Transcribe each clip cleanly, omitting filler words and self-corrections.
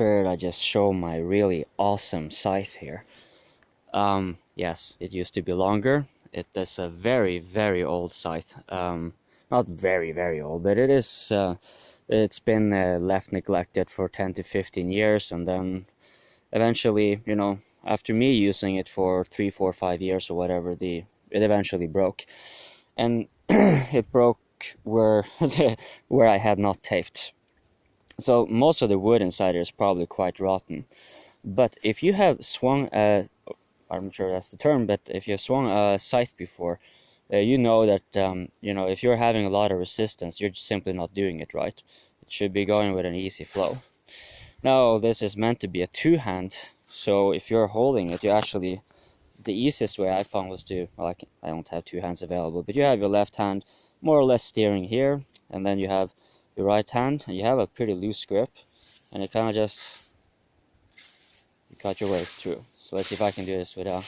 figured I'd just show my really awesome scythe here. Yes, it used to be longer. It is a very, very old scythe. Not very, very old, but it is. It's been left neglected for 10 to 15 years, and then eventually, you know, after me using it for 3, 4, 5 years or whatever, it eventually broke, and it broke where where I had not taped. So most of the wood inside is probably quite rotten. But if you have swung a, I'm sure that's the term, but if you've swung a scythe before, you know that you know, if you're having a lot of resistance, you're just simply not doing it right. It should be going with an easy flow. Now this is meant to be a two-hand, so if you're holding it, you actually, the easiest way I found was to, well, I don't have two hands available, but you have your left hand more or less steering here, and then you have your right hand, and you have a pretty loose grip, and it kind of just, you cut your way through. So let's see if I can do this without,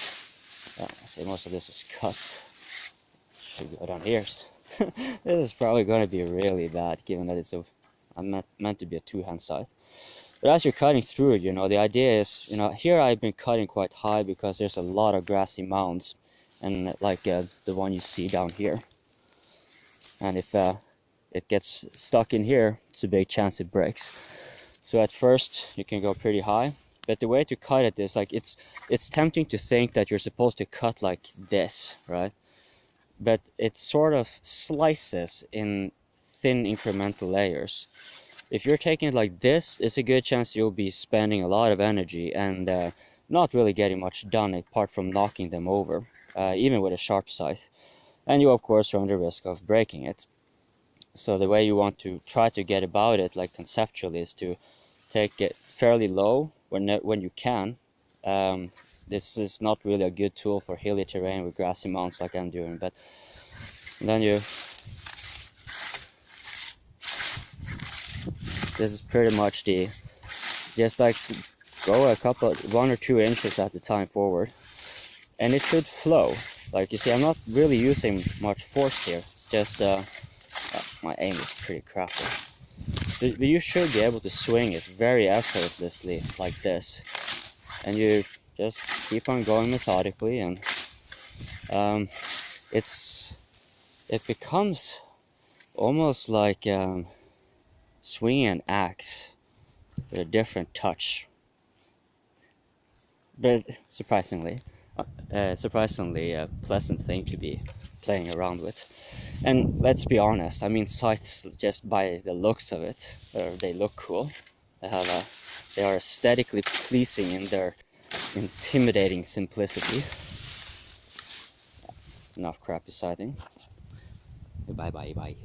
yeah, I say most of this is cut. Should go down here. This is probably going to be really bad, given that it's meant to be a two-hand scythe. But as you're cutting through it, you know, the idea is, you know, here I've been cutting quite high because there's a lot of grassy mounds, and like the one you see down here. And if it gets stuck in here, it's a big chance it breaks. So at first you can go pretty high, but the way to cut it is like, it's tempting to think that you're supposed to cut like this, right? But it sort of slices in thin incremental layers. If you're taking it like this, it's a good chance you'll be spending a lot of energy and not really getting much done apart from knocking them over, even with a sharp scythe. And you of course run the risk of breaking it. So the way you want to try to get about it, like conceptually, is to take it fairly low when you can. This is not really a good tool for hilly terrain with grassy mounds like I'm doing, but then this is pretty much just like go a couple, 1 or 2 inches at a time forward, and it should flow. Like you see, I'm not really using much force here. It's just my aim is pretty crappy. But you should be able to swing it very effortlessly like this, and you just keep on going methodically, and it becomes almost like swinging an axe with a different touch, but surprisingly pleasant thing to be playing around with. And let's be honest, I mean, scythes, just by the looks of it, they look cool. They are aesthetically pleasing in their intimidating simplicity. Enough crappy scything. Bye bye bye.